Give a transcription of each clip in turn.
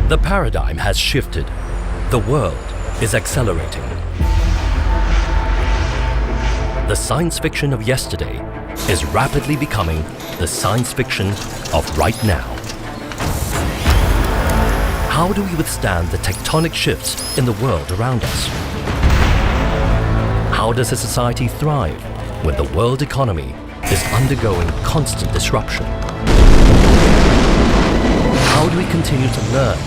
The paradigm has shifted. The world is accelerating. The science fiction of yesterday is rapidly becoming the science fiction of right now. How do we withstand the tectonic shifts in the world around us? How does a society thrive when the world economy is undergoing constant disruption? How do we continue to learn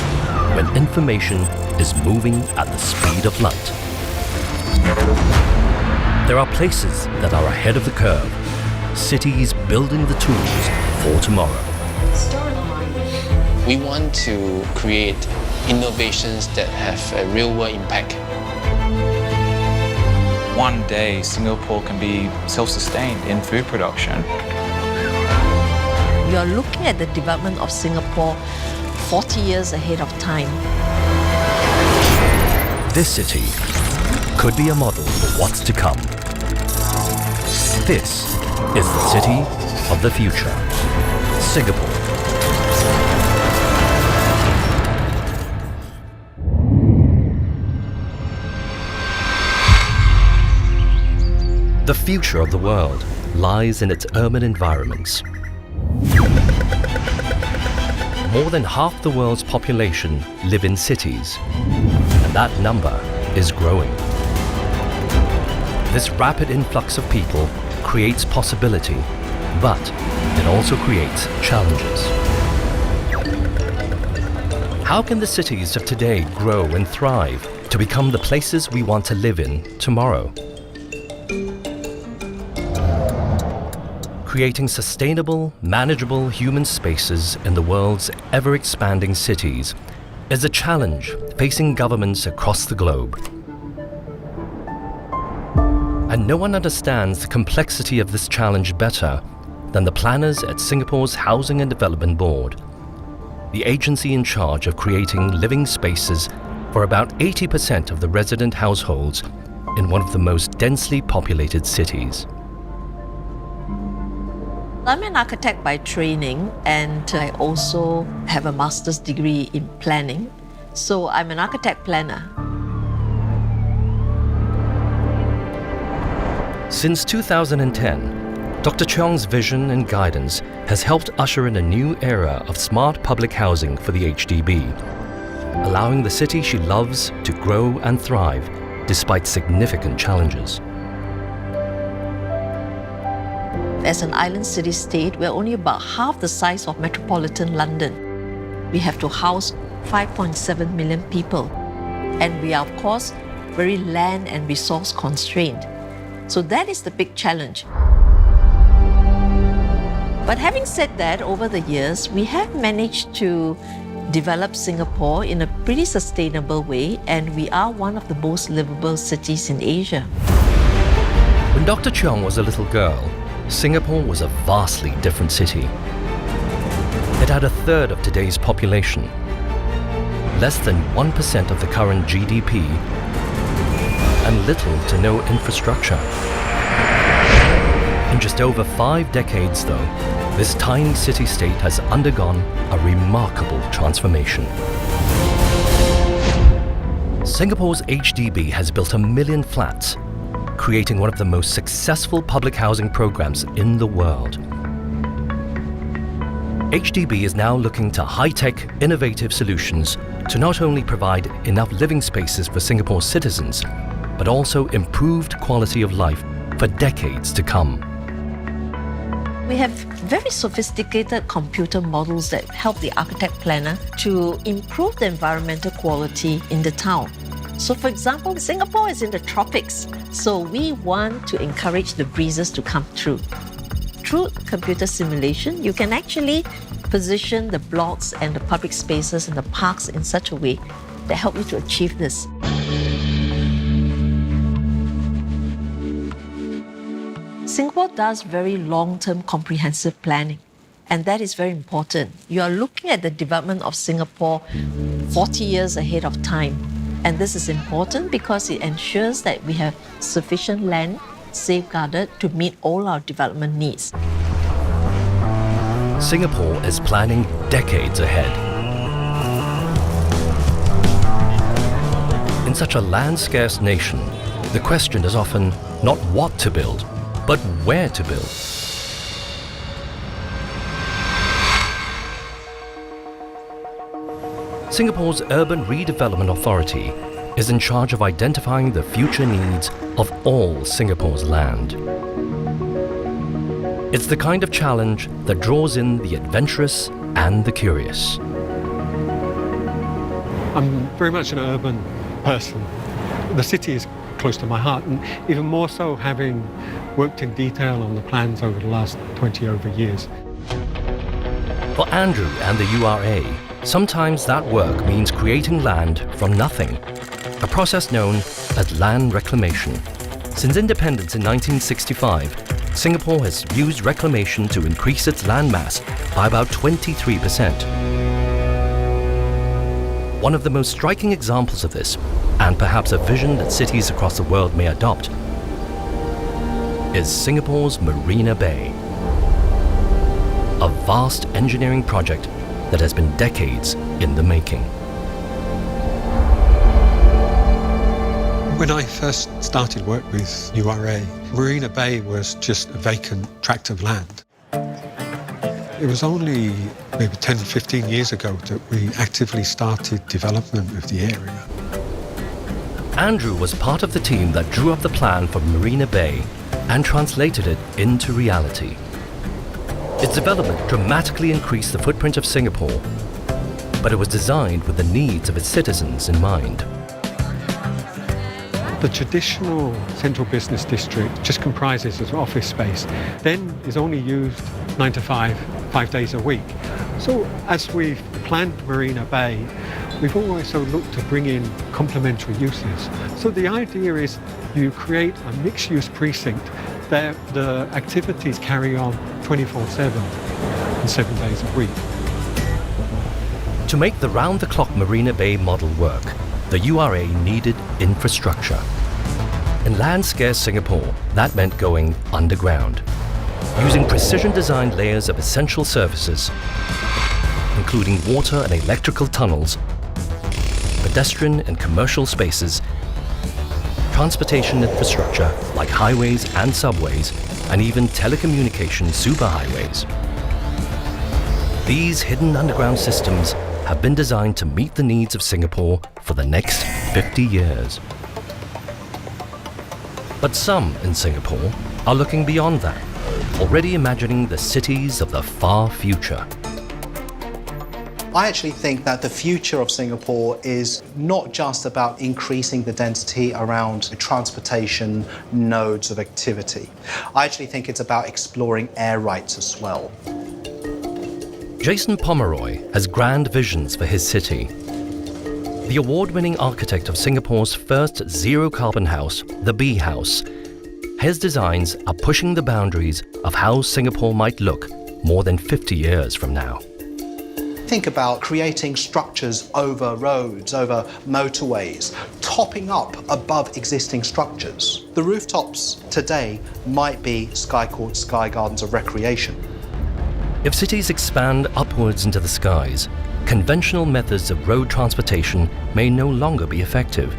when information is moving at the speed of light? There are places that are ahead of the curve, cities building the tools for tomorrow. We want to create innovations that have a real-world impact. One day, Singapore can be self-sustained in food production. You're looking at the development of Singapore 40 years ahead of time. This city could be a model for what's to come. This is the city of the future, Singapore. The future of the world lies in its urban environments. More than half the world's population live in cities, and that number is growing. This rapid influx of people creates possibility, but it also creates challenges. How can the cities of today grow and thrive to become the places we want to live in tomorrow? Creating sustainable, manageable human spaces in the world's ever-expanding cities is a challenge facing governments across the globe. And no one understands the complexity of this challenge better than the planners at Singapore's Housing and Development Board, the agency in charge of creating living spaces for about 80% of the resident households in one of the most densely populated cities. I'm an architect by training, and I also have a master's degree in planning. So I'm an architect planner. Since 2010, Dr. Cheong's vision and guidance has helped usher in a new era of smart public housing for the HDB, allowing the city she loves to grow and thrive despite significant challenges. As an island city-state, we're only about half the size of metropolitan London. We have to house 5.7 million people. And we are, of course, very land and resource constrained. So that is the big challenge. But having said that, over the years, we have managed to develop Singapore in a pretty sustainable way, and we are one of the most livable cities in Asia. When Dr. Cheong was a little girl, Singapore was a vastly different city. It had a third of today's population, less than 1% of the current GDP, and little to no infrastructure. In just over 5 decades, though, this tiny city-state has undergone a remarkable transformation. Singapore's HDB has built 1 million flats, creating one of the most successful public housing programs in the world. HDB is now looking to high-tech, innovative solutions to not only provide enough living spaces for Singapore's citizens, but also improved quality of life for decades to come. We have very sophisticated computer models that help the architect planner to improve the environmental quality in the town. So for example, Singapore is in the tropics, so we want to encourage the breezes to come through. Through computer simulation, you can actually position the blocks and the public spaces and the parks in such a way that help you to achieve this. Singapore does very long-term comprehensive planning, and that is very important. You are looking at the development of Singapore 40 years ahead of time. And this is important because it ensures that we have sufficient land safeguarded to meet all our development needs. Singapore is planning decades ahead. such a land-scarce nation, the question is often not what to build, but where to build. Singapore's Urban Redevelopment Authority is in charge of identifying the future needs of all Singapore's land. It's the kind of challenge that draws in the adventurous and the curious. I'm very much an urban person. The city is close to my heart, and even more so having worked in detail on the plans over the last 20 over years. For Andrew and the URA, sometimes that work means creating land from nothing, a process known as land reclamation. Since independence in 1965, Singapore has used reclamation to increase its land mass by about 23%. One of the most striking examples of this, and perhaps a vision that cities across the world may adopt, is Singapore's Marina Bay, a vast engineering project that has been decades in the making. When I first started work with URA, Marina Bay was just a vacant tract of land. It was only maybe 10, 15 years ago that we actively started development of the area. Andrew was part of the team that drew up the plan for Marina Bay and translated it into reality. Its development dramatically increased the footprint of Singapore, but it was designed with the needs of its citizens in mind. The traditional central business district just comprises of office space, then is only used 9 to 5 days a week. So as we've planned Marina Bay, we've also looked to bring in complementary uses. So the idea is you create a mixed-use precinct that the activities carry on 24/7 and 7 days a week. To make the round-the-clock Marina Bay model work, the URA needed infrastructure. In land-scarce Singapore, that meant going underground, using precision-designed layers of essential services, including water and electrical tunnels, pedestrian and commercial spaces, transportation infrastructure like highways and subways, and even telecommunication superhighways. These hidden underground systems have been designed to meet the needs of Singapore for the next 50 years. But some in Singapore are looking beyond that, already imagining the cities of the far future. I actually think that the future of Singapore is not just about increasing the density around transportation nodes of activity. I actually think it's about exploring air rights as well. Jason Pomeroy has grand visions for his city. The award-winning architect of Singapore's first zero-carbon house, the Bee House, his designs are pushing the boundaries of how Singapore might look more than 50 years from now. Think about creating structures over roads, over motorways, topping up above existing structures. The rooftops today might be sky courts, sky gardens of recreation. If cities expand upwards into the skies, conventional methods of road transportation may no longer be effective.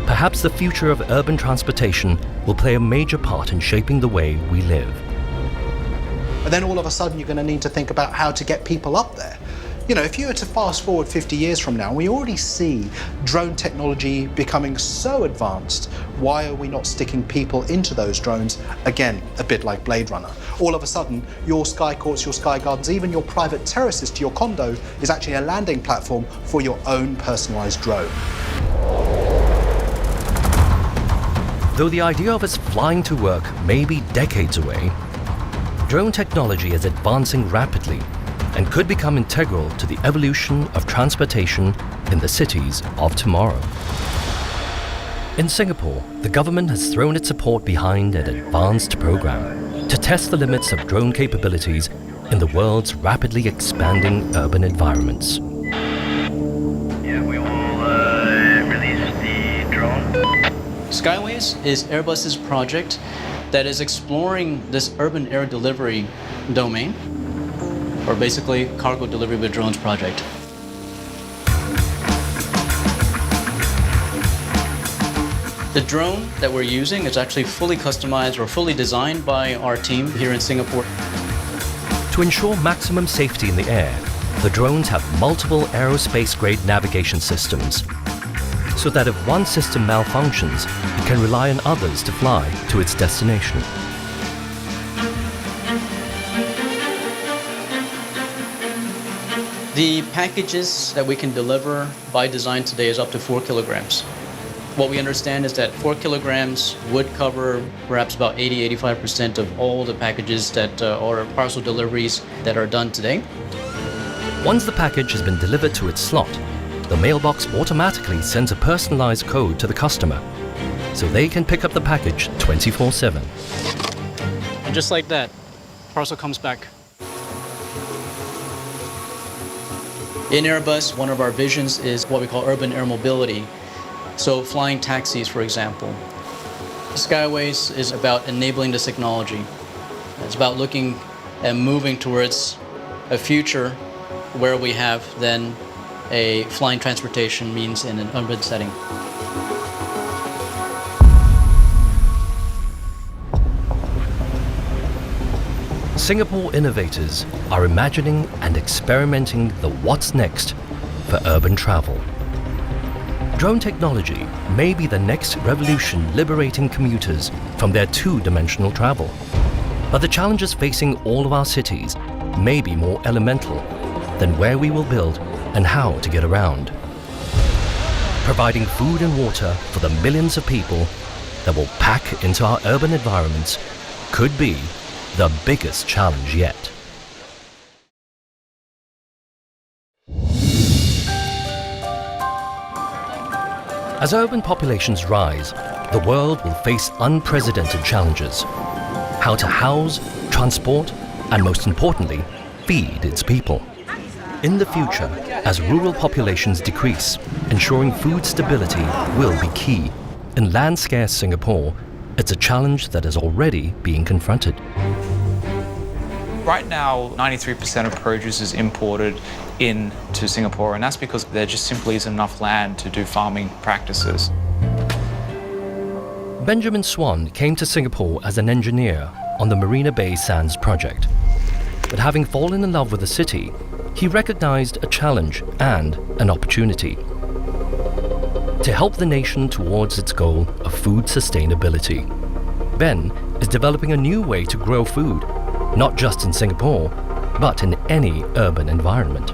Perhaps the future of urban transportation will play a major part in shaping the way we live. But then all of a sudden you're going to need to think about how to get people up there. You know, if you were to fast forward 50 years from now, we already see drone technology becoming so advanced. Why are we not sticking people into those drones? Again, a bit like Blade Runner. All of a sudden, your sky courts, your sky gardens, even your private terraces to your condo is actually a landing platform for your own personalized drone. Though the idea of us flying to work may be decades away, drone technology is advancing rapidly and could become integral to the evolution of transportation in the cities of tomorrow. In Singapore, the government has thrown its support behind an advanced program to test the limits of drone capabilities in the world's rapidly expanding urban environments. Yeah, we will release the drone. Skyways is Airbus's project that is exploring this urban air delivery domain, or basically cargo delivery with drones project. The drone that we're using is actually fully customized or fully designed by our team here in Singapore. To ensure maximum safety in the air, the drones have multiple aerospace-grade navigation systems, so that if one system malfunctions, it can rely on others to fly to its destination. The packages that we can deliver by design today is up to 4 kilograms. What we understand is that 4 kilograms would cover perhaps about 80-85% of all the packages that or parcel deliveries that are done today. Once the package has been delivered to its slot, the mailbox automatically sends a personalized code to the customer, so they can pick up the package 24/7. And just like that, parcel comes back. In Airbus, one of our visions is what we call urban air mobility. So flying taxis, for example. Skyways is about enabling this technology. It's about looking and moving towards a future where we have then a flying transportation means in an urban setting. Singapore innovators are imagining and experimenting the what's next for urban travel. Drone technology may be the next revolution liberating commuters from their two-dimensional travel. But the challenges facing all of our cities may be more elemental than where we will build and how to get around. Providing food and water for the millions of people that will pack into our urban environments could be the biggest challenge yet. As urban populations rise, the world will face unprecedented challenges. How to house, transport, and most importantly, feed its people. In the future, as rural populations decrease, ensuring food stability will be key. In land-scarce Singapore, it's a challenge that is already being confronted. Right now, 93% of produce is imported into Singapore, and that's because there just simply isn't enough land to do farming practices. Benjamin Swan came to Singapore as an engineer on the Marina Bay Sands project. But having fallen in love with the city, he recognized a challenge and an opportunity to help the nation towards its goal of food sustainability. Ben is developing a new way to grow food, not just in Singapore, but in any urban environment.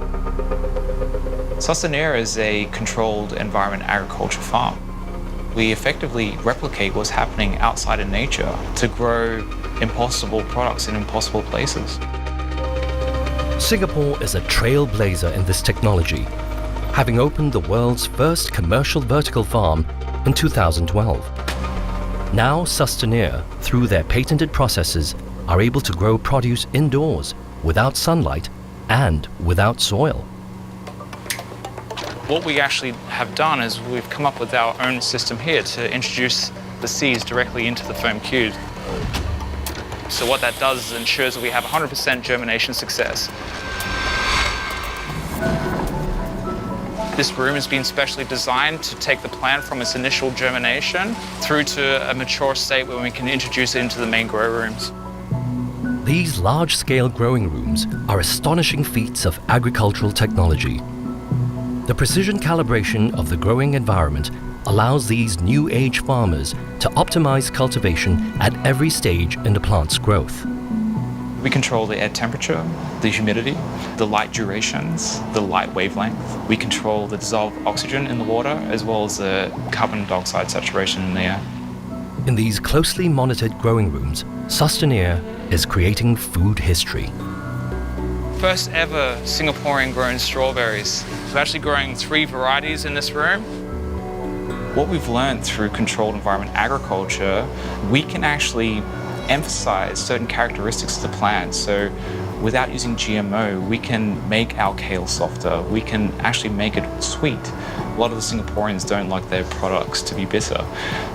Sustainera is a controlled environment agriculture farm. We effectively replicate what's happening outside in nature to grow impossible products in impossible places. Singapore is a trailblazer in this technology, having opened the world's first commercial vertical farm in 2012. Now Sustainera, through their patented processes, are able to grow produce indoors, without sunlight and without soil. What we actually have done is we've come up with our own system here to introduce the seeds directly into the foam cube. So what that does is ensures that we have 100% germination success. This room has been specially designed to take the plant from its initial germination through to a mature state where we can introduce it into the main grow rooms. These large-scale growing rooms are astonishing feats of agricultural technology. The precision calibration of the growing environment allows these new age farmers to optimize cultivation at every stage in the plant's growth. We control the air temperature, the humidity, the light durations, the light wavelength. We control the dissolved oxygen in the water as well as the carbon dioxide saturation in the air. In these closely monitored growing rooms, Sustainera is creating food history. First ever Singaporean grown strawberries. We're actually growing 3 varieties in this room. What we've learned through controlled environment agriculture, we can actually emphasize certain characteristics of the plant. So without using GMO, we can make our kale softer. We can actually make it sweet. A lot of the Singaporeans don't like their products to be bitter.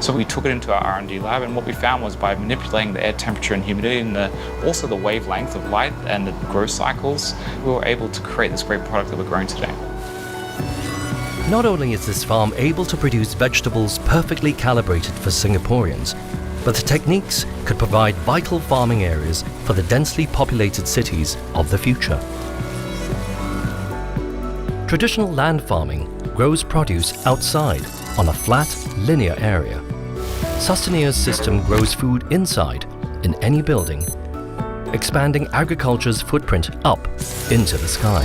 So we took it into our R&D lab, and what we found was by manipulating the air temperature and humidity and also the wavelength of light and the growth cycles, we were able to create this great product that we're growing today. Not only is this farm able to produce vegetables perfectly calibrated for Singaporeans, but the techniques could provide vital farming areas for the densely populated cities of the future. Traditional land farming grows produce outside on a flat, linear area. Sustainier's system grows food inside, in any building, expanding agriculture's footprint up into the sky.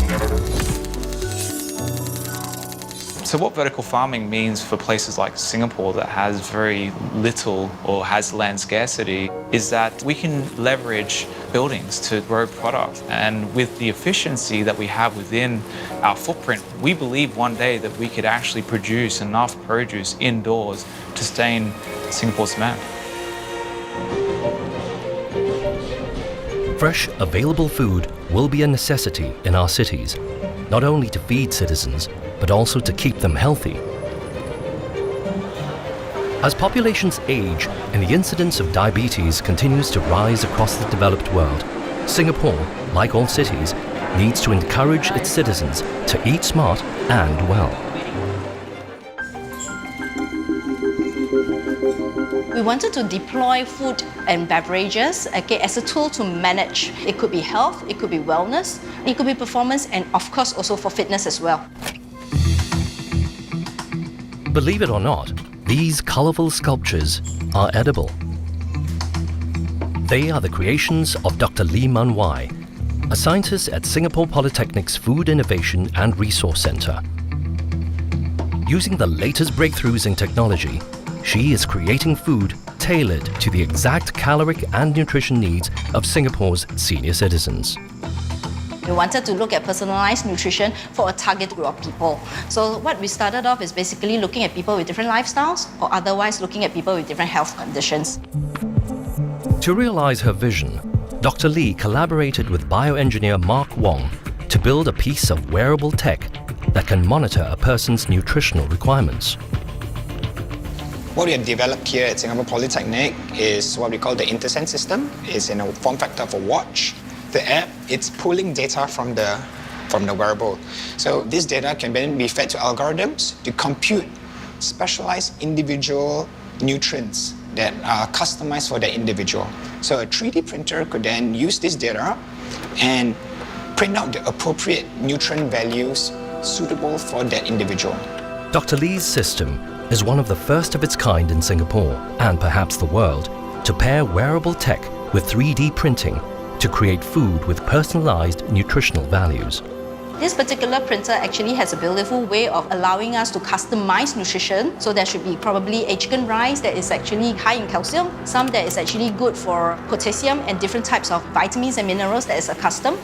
So what vertical farming means for places like Singapore that has very little or has land scarcity is that we can leverage buildings to grow product. And with the efficiency that we have within our footprint, we believe one day that we could actually produce enough produce indoors to sustain Singapore's demand. Fresh, available food will be a necessity in our cities, not only to feed citizens, but also to keep them healthy. As populations age and the incidence of diabetes continues to rise across the developed world, Singapore, like all cities, needs to encourage its citizens to eat smart and well. We wanted to deploy food and beverages as a tool to manage. It could be health, it could be wellness, it could be performance, and of course also for fitness as well. Believe it or not, these colorful sculptures are edible. They are the creations of Dr. Lee Man Wai, a scientist at Singapore Polytechnic's Food Innovation and Resource Centre. Using the latest breakthroughs in technology, she is creating food tailored to the exact caloric and nutrition needs of Singapore's senior citizens. We wanted to look at personalized nutrition for a target group of people. So what we started off is basically looking at people with different lifestyles or otherwise looking at people with different health conditions. To realize her vision, Dr. Lee collaborated with bioengineer Mark Wong to build a piece of wearable tech that can monitor a person's nutritional requirements. What we have developed here at Singapore Polytechnic is what we call the InterSense system. It's in a form factor of a watch. The app, it's pulling data from the wearable. So this data can then be fed to algorithms to compute specialized individual nutrients that are customized for the individual. So a 3D printer could then use this data and print out the appropriate nutrient values suitable for that individual. Dr. Lee's system is one of the first of its kind in Singapore, and perhaps the world, to pair wearable tech with 3D printing to create food with personalized nutritional values. This particular printer actually has a beautiful way of allowing us to customize nutrition. So there should be probably a chicken rice that is actually high in calcium, some that is actually good for potassium and different types of vitamins and minerals that is custom.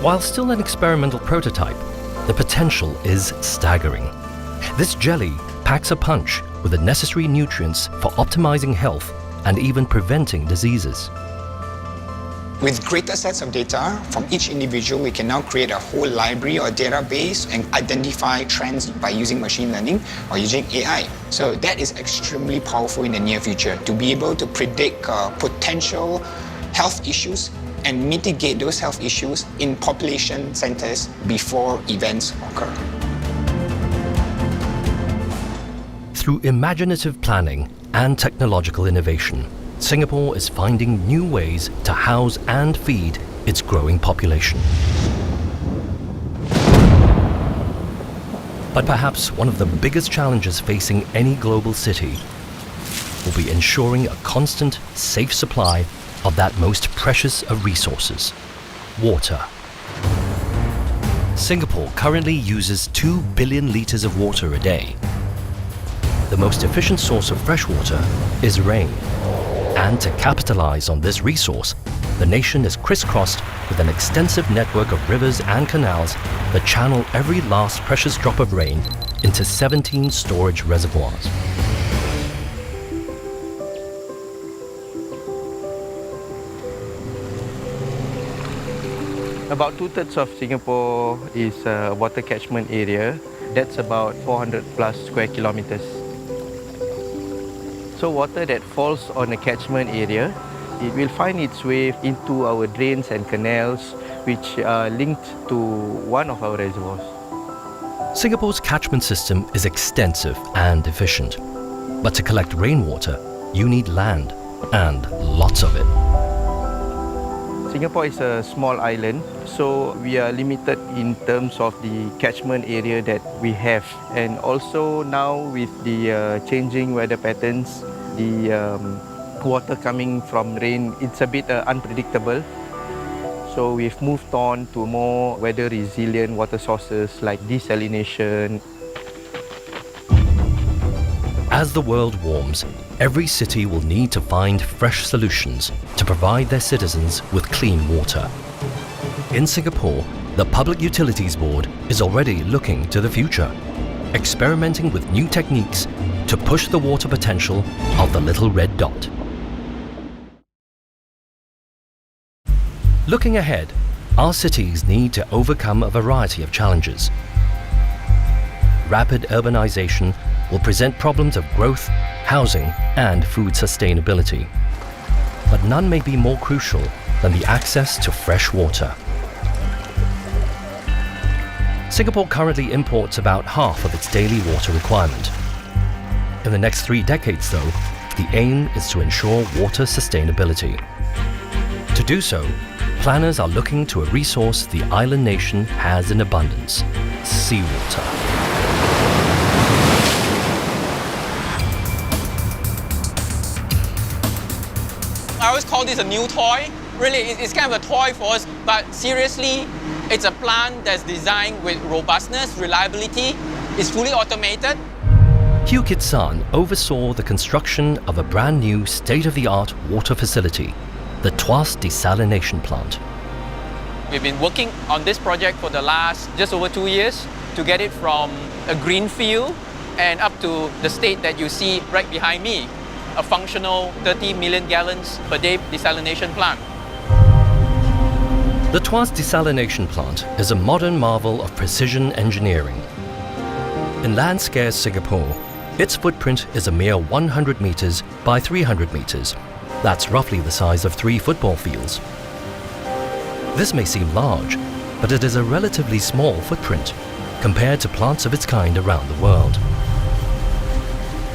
While still an experimental prototype, the potential is staggering. This jelly packs a punch with the necessary nutrients for optimizing health and even preventing diseases. With greater sets of data from each individual, we can now create a whole library or database and identify trends by using machine learning or using AI. So that is extremely powerful in the near future, to be able to predict potential health issues and mitigate those health issues in population centers before events occur. Through imaginative planning and technological innovation, Singapore is finding new ways to house and feed its growing population. But perhaps one of the biggest challenges facing any global city will be ensuring a constant, safe supply of that most precious of resources, water. Singapore currently uses 2 billion litres of water a day. The most efficient source of fresh water is rain. And to capitalize on this resource, the nation is crisscrossed with an extensive network of rivers and canals that channel every last precious drop of rain into 17 storage reservoirs. About 2/3 of Singapore is a water catchment area. That's about 400 plus square kilometers. So water that falls on a catchment area, it will find its way into our drains and canals, which are linked to one of our reservoirs. Singapore's catchment system is extensive and efficient. But to collect rainwater, you need land, and lots of it. Singapore is a small island, so we are limited in terms of the catchment area that we have. And also now with the changing weather patterns, the water coming from rain, it's a bit unpredictable. So we've moved on to more weather resilient water sources like desalination. As the world warms, every city will need to find fresh solutions to provide their citizens with clean water. In Singapore, the Public Utilities Board is already looking to the future, experimenting with new techniques to push the water potential of the little red dot. Looking ahead, our cities need to overcome a variety of challenges. Rapid urbanization will present problems of growth, housing, and food sustainability. But none may be more crucial than the access to fresh water. Singapore currently imports about half of its daily water requirement. In the next 3 decades, though, the aim is to ensure water sustainability. To do so, planners are looking to a resource the island nation has in abundance: seawater. I always call this a new toy. Really, it's kind of a toy for us, but seriously, it's a plant that's designed with robustness, reliability. It's fully automated. Hugh Kit-san oversaw the construction of a brand new state-of-the-art water facility, the Tuas Desalination Plant. We've been working on this project for the last just over 2 years to get it from a green field and up to the state that you see right behind me, a functional 30 million gallons per day desalination plant. The Tuas Desalination Plant is a modern marvel of precision engineering. In land-scarce Singapore, its footprint is a mere 100 meters by 300 meters. That's roughly the size of 3 football fields. This may seem large, but it is a relatively small footprint compared to plants of its kind around the world.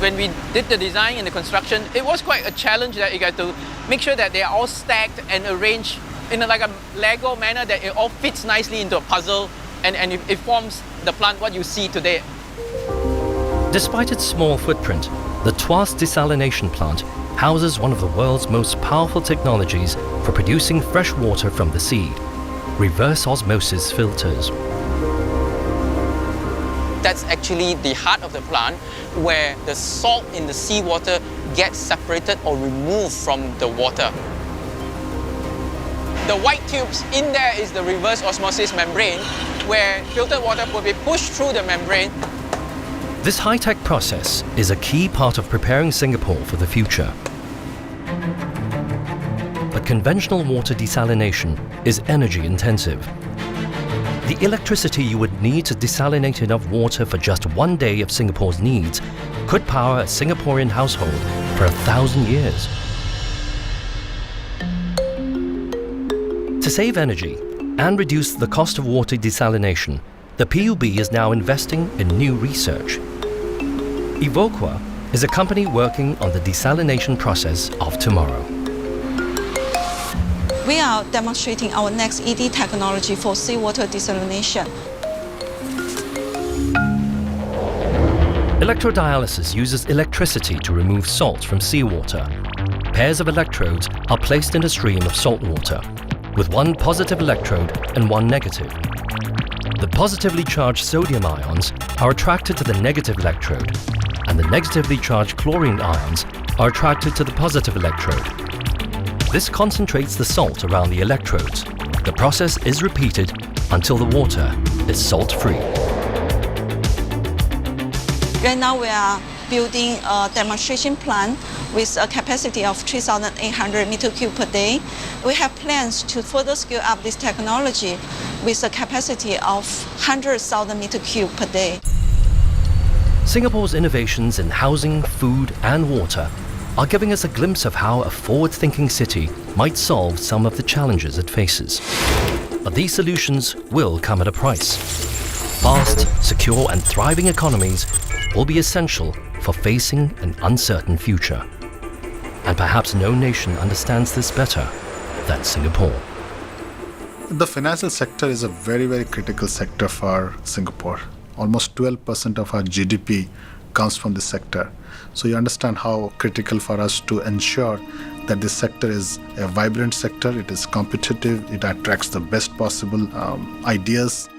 When we did the design and the construction, it was quite a challenge that you got to make sure that they are all stacked and arranged in like a Lego manner, that it all fits nicely into a puzzle and it forms the plant what you see today. Despite its small footprint, the Tuas Desalination Plant houses one of the world's most powerful technologies for producing fresh water from the sea: reverse osmosis filters. That's actually the heart of the plant, where the salt in the seawater gets separated or removed from the water. The white tubes in there is the reverse osmosis membrane, where filtered water will be pushed through the membrane. This high-tech process is a key part of preparing Singapore for the future. But conventional water desalination is energy-intensive. The electricity you would need to desalinate enough water for just 1 day of Singapore's needs could power a Singaporean household for 1,000 years. To save energy and reduce the cost of water desalination, the PUB is now investing in new research. Evoqua is a company working on the desalination process of tomorrow. We are demonstrating our next ED technology for seawater desalination. Electrodialysis uses electricity to remove salt from seawater. Pairs of electrodes are placed in a stream of salt water, with 1 positive electrode and 1 negative. The positively charged sodium ions are attracted to the negative electrode, and the negatively charged chlorine ions are attracted to the positive electrode. This concentrates the salt around the electrodes. The process is repeated until the water is salt-free. Right now we are building a demonstration plant with a capacity of 3,800 meter cube per day. We have plans to further scale up this technology with a capacity of 100,000 meter cube per day. Singapore's innovations in housing, food, and water are giving us a glimpse of how a forward-thinking city might solve some of the challenges it faces. But these solutions will come at a price. fast, secure and thriving economies will be essential for facing an uncertain future. And perhaps no nation understands this better than Singapore. The financial sector is a very, very critical sector for Singapore. Almost 12% of our GDP comes from this sector. So you understand how critical for us to ensure that this sector is a vibrant sector, it is competitive, it attracts the best possible ideas.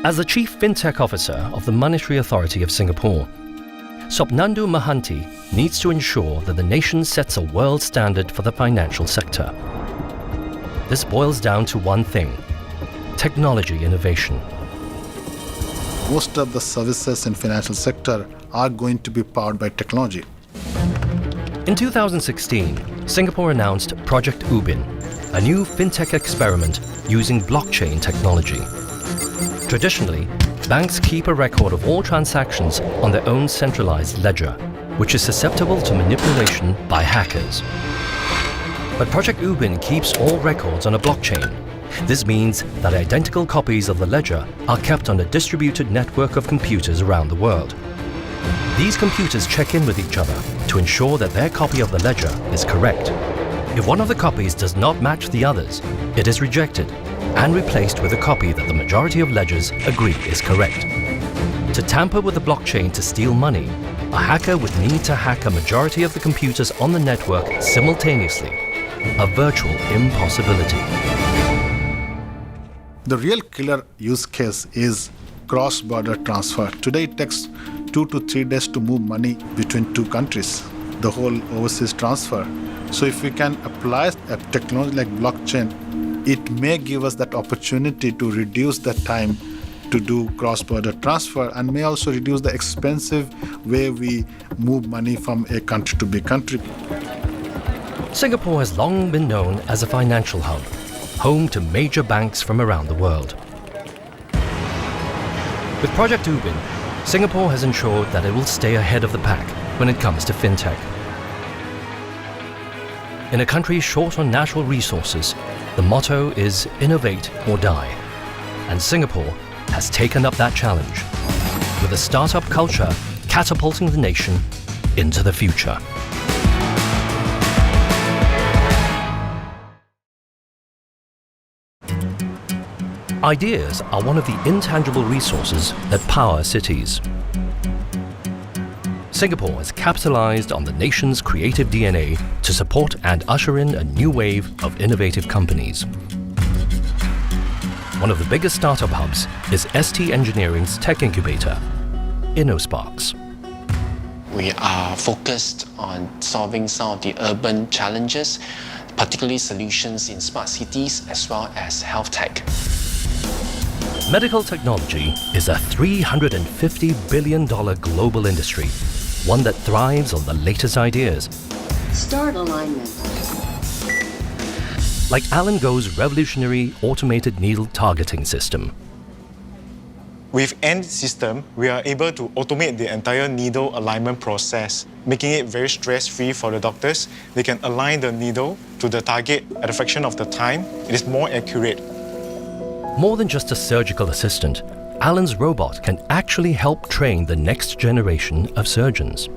As the Chief FinTech Officer of the Monetary Authority of Singapore, Sopnandu Mahanti needs to ensure that the nation sets a world standard for the financial sector. This boils down to one thing: technology innovation. Most of the services in financial sector are going to be powered by technology. In 2016, Singapore announced Project Ubin, a new fintech experiment using blockchain technology. Traditionally, banks keep a record of all transactions on their own centralized ledger, which is susceptible to manipulation by hackers. But Project Ubin keeps all records on a blockchain. This means that identical copies of the ledger are kept on a distributed network of computers around the world. These computers check in with each other to ensure that their copy of the ledger is correct. If one of the copies does not match the others, it is rejected and replaced with a copy that the majority of ledgers agree is correct. To tamper with the blockchain to steal money, a hacker would need to hack a majority of the computers on the network simultaneously, a virtual impossibility. The real killer use case is cross-border transfer. Today it takes 2 to 3 days to move money between two countries, the whole overseas transfer. So if we can apply a technology like blockchain, it may give us that opportunity to reduce the time to do cross-border transfer and may also reduce the expensive way we move money from a country to B country. Singapore has long been known as a financial hub, home to major banks from around the world. With Project Ubin, Singapore has ensured that it will stay ahead of the pack when it comes to fintech. In a country short on natural resources, the motto is innovate or die. And Singapore has taken up that challenge, with a startup culture catapulting the nation into the future. Ideas are one of the intangible resources that power cities. Singapore has capitalized on the nation's creative DNA to support and usher in a new wave of innovative companies. One of the biggest startup hubs is ST Engineering's tech incubator, InnoSparks. We are focused on solving some of the urban challenges, particularly solutions in smart cities as well as health tech. Medical technology is a $350 billion global industry, one that thrives on the latest ideas. Start alignment. Like Alan Go's revolutionary automated needle targeting system. With End system, we are able to automate the entire needle alignment process, making it very stress-free for the doctors. They can align the needle to the target at a fraction of the time. It is more accurate. More than just a surgical assistant, Alan's robot can actually help train the next generation of surgeons.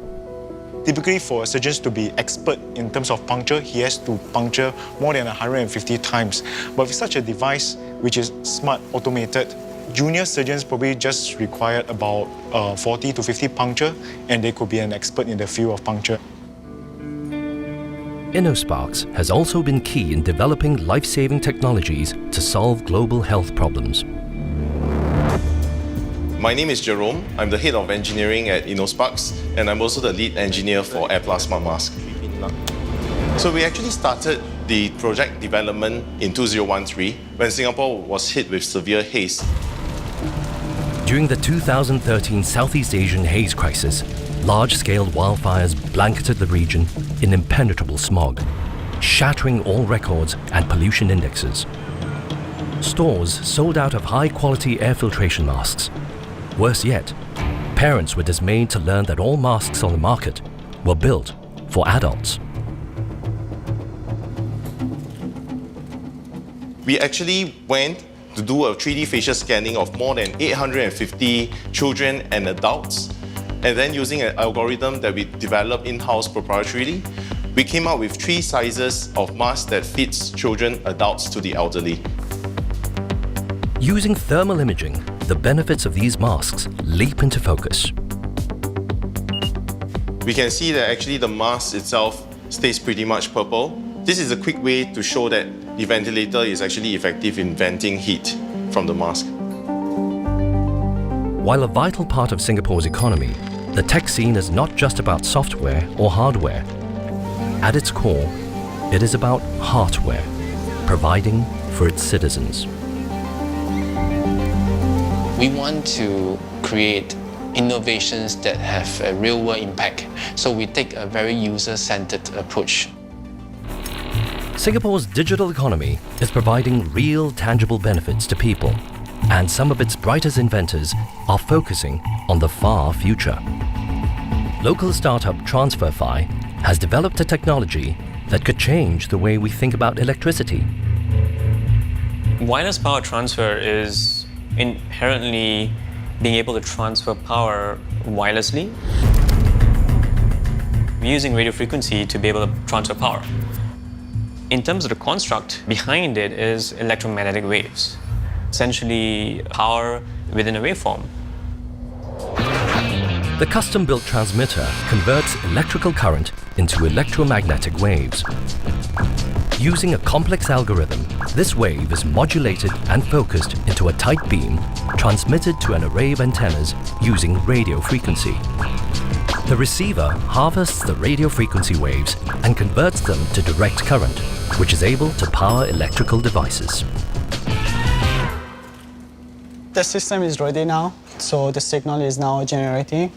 Typically, for surgeons to be expert in terms of puncture, he has to puncture more than 150 times. But with such a device, which is smart, automated, junior surgeons probably just require about 40 to 50 puncture, and they could be an expert in the field of puncture. InnoSparks has also been key in developing life-saving technologies to solve global health problems. My name is Jerome. I'm the head of engineering at InnoSparks, and I'm also the lead engineer for AirPlus Smart Mask. So we actually started the project development in 2013 when Singapore was hit with severe haze. During the 2013 Southeast Asian haze crisis, large-scale wildfires blanketed the region in impenetrable smog, shattering all records and pollution indexes. Stores sold out of high-quality air filtration masks. Worse yet, parents were dismayed to learn that all masks on the market were built for adults. We actually went to do a 3D facial scanning of more than 850 children and adults. And then using an algorithm that we developed in-house proprietarily, we came up with 3 sizes of mask that fits children, adults to the elderly. Using thermal imaging, the benefits of these masks leap into focus. We can see that actually the mask itself stays pretty much purple. This is a quick way to show that the ventilator is actually effective in venting heat from the mask. While a vital part of Singapore's economy, the tech scene is not just about software or hardware. At its core, it is about hardware, providing for its citizens. We want to create innovations that have a real-world impact. So we take a very user-centered approach. Singapore's digital economy is providing real, tangible benefits to people, and some of its brightest inventors are focusing on the far future. Local startup TransferFi has developed a technology that could change the way we think about electricity. Wireless power transfer is inherently being able to transfer power wirelessly. We're using radio frequency to be able to transfer power. In terms of the construct, behind it is electromagnetic waves, essentially power within a waveform. The custom-built transmitter converts electrical current into electromagnetic waves. Using a complex algorithm, this wave is modulated and focused into a tight beam, transmitted to an array of antennas using radio frequency. The receiver harvests the radio frequency waves and converts them to direct current, which is able to power electrical devices. The system is ready now, so the signal is now generating.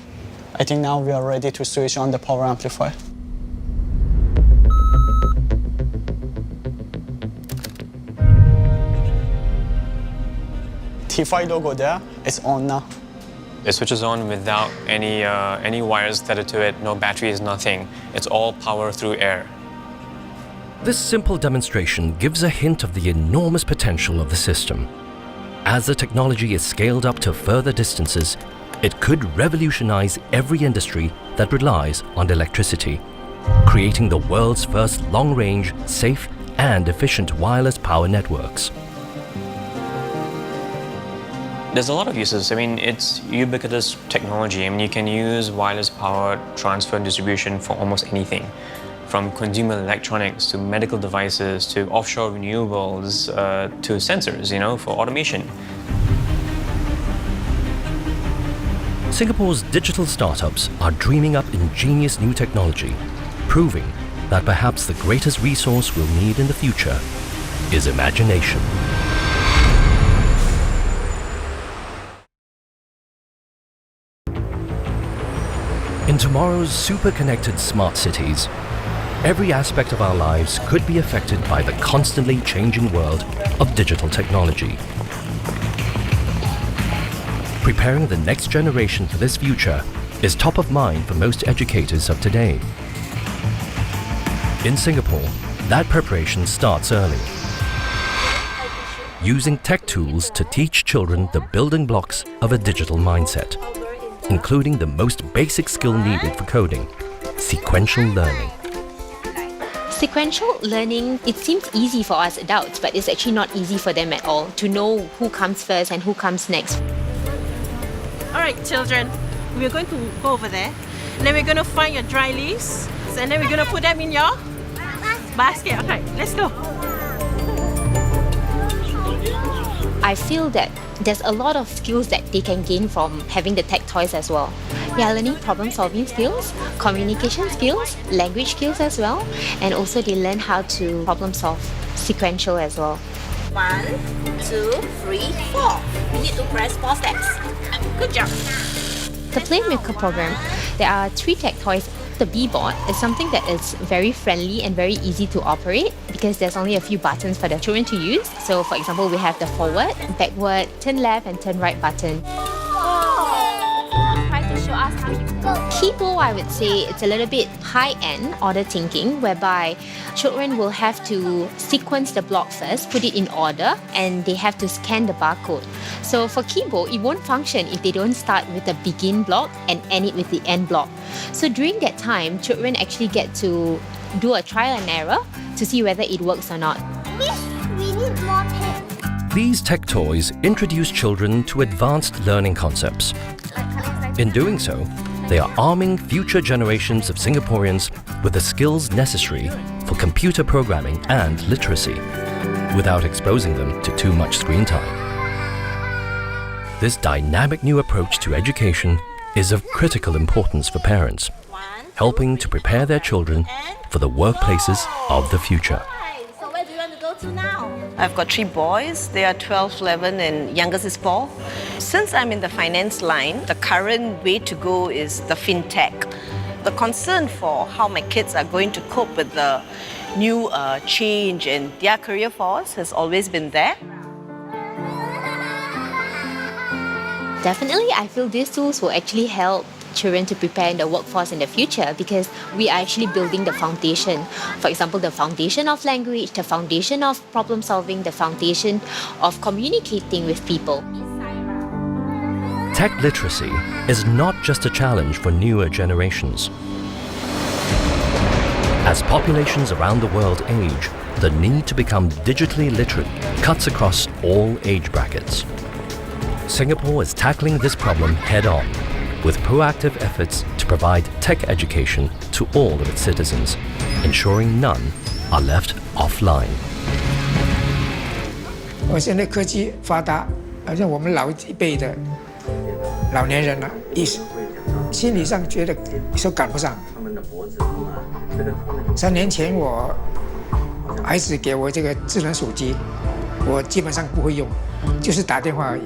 I think now we are ready to switch on the power amplifier. T5 logo there, it's on now. It switches on without any wires tethered to it, no batteries, nothing. It's all power through air. This simple demonstration gives a hint of the enormous potential of the system. As the technology is scaled up to further distances, it could revolutionize every industry that relies on electricity, creating the world's first long-range, safe and efficient wireless power networks. There's a lot of uses. I mean, it's ubiquitous technology. I mean, you can use wireless power transfer and distribution for almost anything, from consumer electronics to medical devices to offshore renewables to sensors, for automation. Singapore's digital startups are dreaming up ingenious new technology, proving that perhaps the greatest resource we'll need in the future is imagination. In tomorrow's super-connected smart cities, every aspect of our lives could be affected by the constantly changing world of digital technology. Preparing the next generation for this future is top of mind for most educators of today. In Singapore, that preparation starts early. Using tech tools to teach children the building blocks of a digital mindset, including the most basic skill needed for coding, sequential learning. Sequential learning, it seems easy for us adults, but it's actually not easy for them at all to know who comes first and who comes next. All right, children, we're going to go over there. And then we're going to find your dry leaves. And then we're going to put them in your basket. Okay, let's go. I feel that there's a lot of skills that they can gain from having the tech toys as well. They are learning problem-solving skills, communication skills, language skills as well, and also they learn how to problem-solve sequential as well. 1, 2, 3, 4. You need to press 4 steps. Good job. The Playmaker program, there are 3 tech toys. The B-board is something that is very friendly and very easy to operate because there's only a few buttons for the children to use. So for example, we have the forward, backward, turn left and turn right button. Try to show us how you go. Kibo, I would say it's a little bit high-end order thinking, whereby children will have to sequence the block first, put it in order, and they have to scan the barcode. So for Kibo, it won't function if they don't start with the begin block and end it with the end block. So during that time, children actually get to do a trial and error to see whether it works or not. Miss, we need more tape. These tech toys introduce children to advanced learning concepts. In doing so, they are arming future generations of Singaporeans with the skills necessary for computer programming and literacy, without exposing them to too much screen time. This dynamic new approach to education is of critical importance for parents, helping to prepare their children for the workplaces of the future. So where do you want to go to now? I've got 3 boys. They are 12, 11, and youngest is 4. Since I'm in the finance line, the current way to go is the fintech. The concern for how my kids are going to cope with the new change in their career force has always been there. Definitely, I feel these tools will actually help children to prepare in the workforce in the future, because we are actually building the foundation. For example, the foundation of language, the foundation of problem solving, the foundation of communicating with people. Tech literacy is not just a challenge for newer generations. As populations around the world age, the need to become digitally literate cuts across all age brackets. Singapore is tackling this problem head-on, with proactive efforts to provide tech education to all of its citizens, ensuring none are left offline. 现在科技发达，好像我们老一辈的老年人了，心理上觉得说赶不上。3年前我孩子给我这个智能手机，我基本上不会用，就是打电话而已。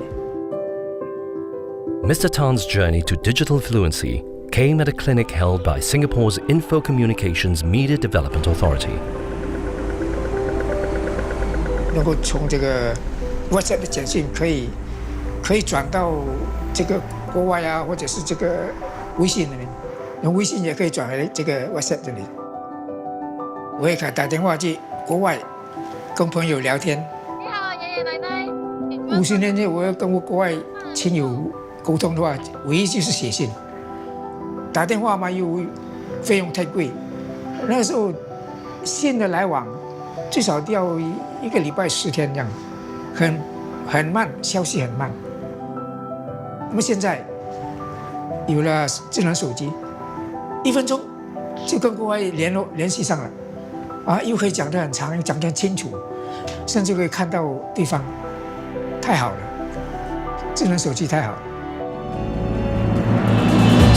Mr. Tan's journey to digital fluency came at a clinic held by Singapore's Info Communications Media Development Authority. 能够从这个 WhatsApp 的简讯可以转到这个国外啊，或者是这个微信里面，用微信也可以转回这个 WhatsApp 这里。我也可以打电话去国外跟朋友聊天。你好，爷爷奶奶。50年前我要跟我国外亲友 沟通的话，唯一就是写信，打电话嘛又费用太贵，那个时候信的来往最少要1个礼拜10天这样，很慢，消息很慢。那么现在有了智能手机，1分钟就跟国外联系上了，啊，又可以讲得很长，讲得很清楚，甚至可以看到对方，太好了，智能手机太好了。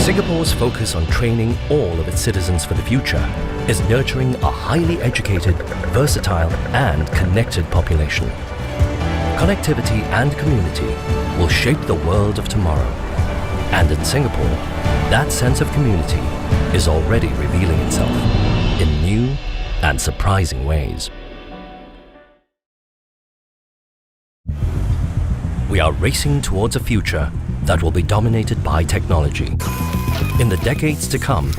Singapore's focus on training all of its citizens for the future is nurturing a highly educated, versatile and connected population. Connectivity and community will shape the world of tomorrow. And in Singapore, that sense of community is already revealing itself in new and surprising ways. We are racing towards a future that will be dominated by technology. In the decades to come,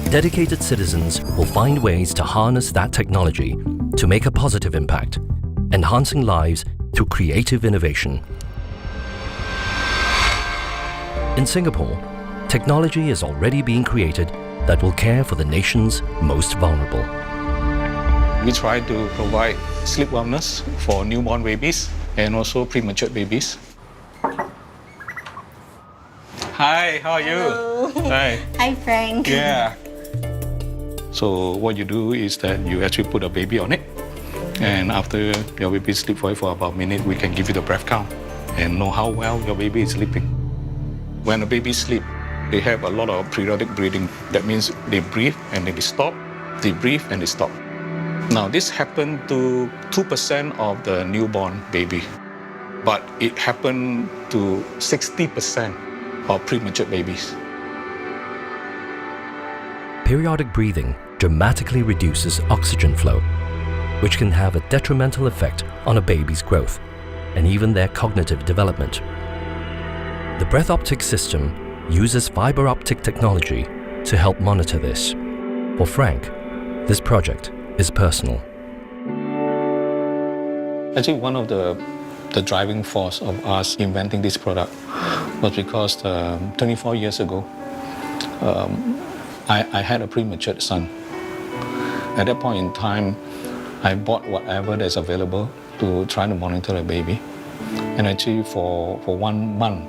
dedicated citizens will find ways to harness that technology to make a positive impact, enhancing lives through creative innovation. In Singapore, technology is already being created that will care for the nation's most vulnerable. We try to provide sleep wellness for newborn babies and also premature babies. Hi, how are you? Hello. Hi. Hi, Frank. Yeah. So what you do is that you actually put a baby on it, and after your baby sleep for about a minute, we can give you the breath count and know how well your baby is sleeping. When a baby sleep, they have a lot of periodic breathing. That means they breathe and then they stop, they breathe and they stop. Now this happened to 2% of the newborn baby, but it happened to 60% of premature babies. Periodic breathing dramatically reduces oxygen flow, which can have a detrimental effect on a baby's growth and even their cognitive development. The breath optic system uses fiber optic technology to help monitor this. For Frank, this project is personal. Actually, one of the driving force of us inventing this product was because 24 years ago, I had a premature son. At that point in time, I bought whatever that's available to try to monitor the baby. And actually for 1 month,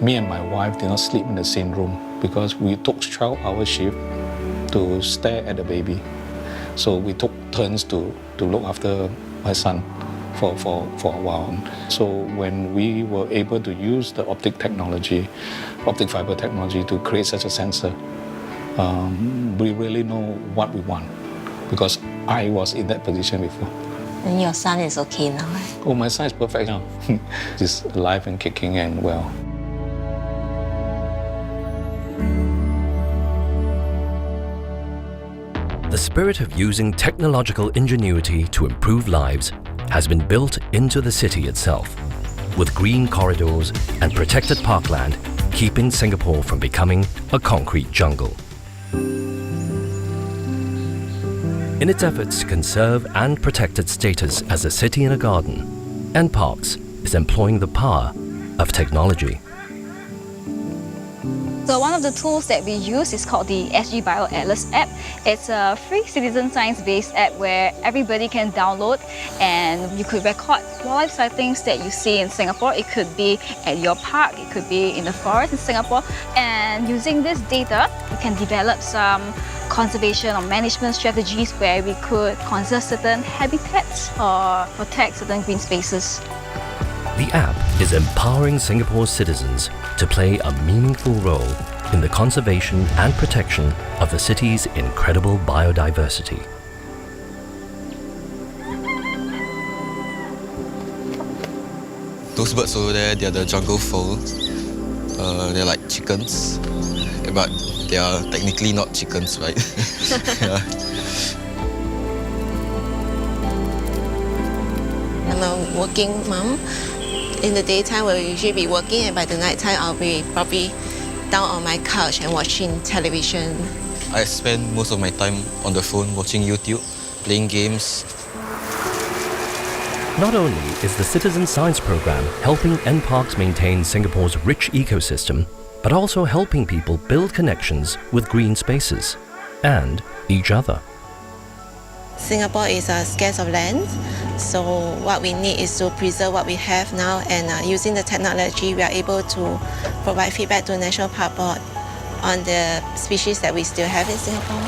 me and my wife did not sleep in the same room because we took 12-hour shift to stare at the baby. So we took turns to look after my son for a while. So when we were able to use the optic fiber technology to create such a sensor, we really know what we want because I was in that position before. And your son is okay now, right? Oh, my son is perfect now. He's alive and kicking and well. The spirit of using technological ingenuity to improve lives has been built into the city itself, with green corridors and protected parkland keeping Singapore from becoming a concrete jungle. In its efforts to conserve and protect its status as a city in a garden, InnoSparks is employing the power of technology. So one of the tools that we use is called the SG Bio Atlas app. It's a free citizen science-based app where everybody can download and you could record wildlife sightings that you see in Singapore. It could be at your park, it could be in the forest in Singapore. And using this data, we can develop some conservation or management strategies where we could conserve certain habitats or protect certain green spaces. The app is empowering Singapore's citizens to play a meaningful role in the conservation and protection of the city's incredible biodiversity. Those birds over there, they are the jungle fowl. They're like chickens, but they are technically not chickens, right? Yeah. I'm a working mom. In the daytime, we'll usually be working, and by the night time, I'll be probably down on my couch and watching television. I spend most of my time on the phone watching YouTube, playing games. Not only is the Citizen Science Program helping InnoSparks maintain Singapore's rich ecosystem, but also helping people build connections with green spaces and each other. Singapore is scarce of land, so what we need is to preserve what we have now, and using the technology, we are able to provide feedback to National Park Board on the species that we still have in Singapore.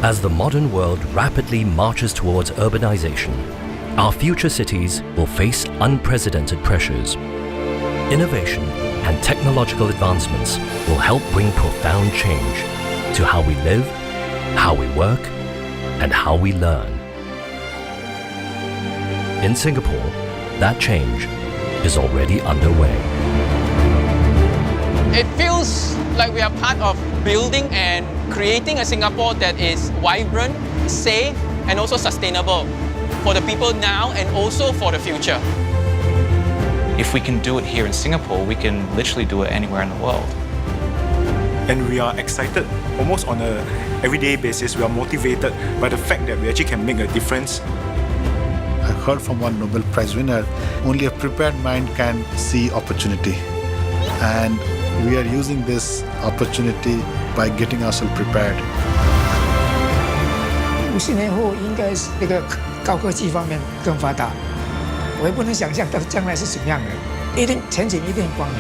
As the modern world rapidly marches towards urbanization, our future cities will face unprecedented pressures. Innovation and technological advancements will help bring profound change to how we live, how we work, and how we learn. In Singapore, that change is already underway. It feels like we are part of building and creating a Singapore that is vibrant, safe, and also sustainable for the people now and also for the future. If we can do it here in Singapore, we can literally do it anywhere in the world. And we are excited almost on an everyday basis. We are motivated by the fact that we actually can make a difference. I heard from one Nobel Prize winner, only a prepared mind can see opportunity. And we are using this opportunity by getting ourselves prepared. 50年后应该是这个高科技方面更发达，我也不能想象到将来是什么样的，前景一定光明。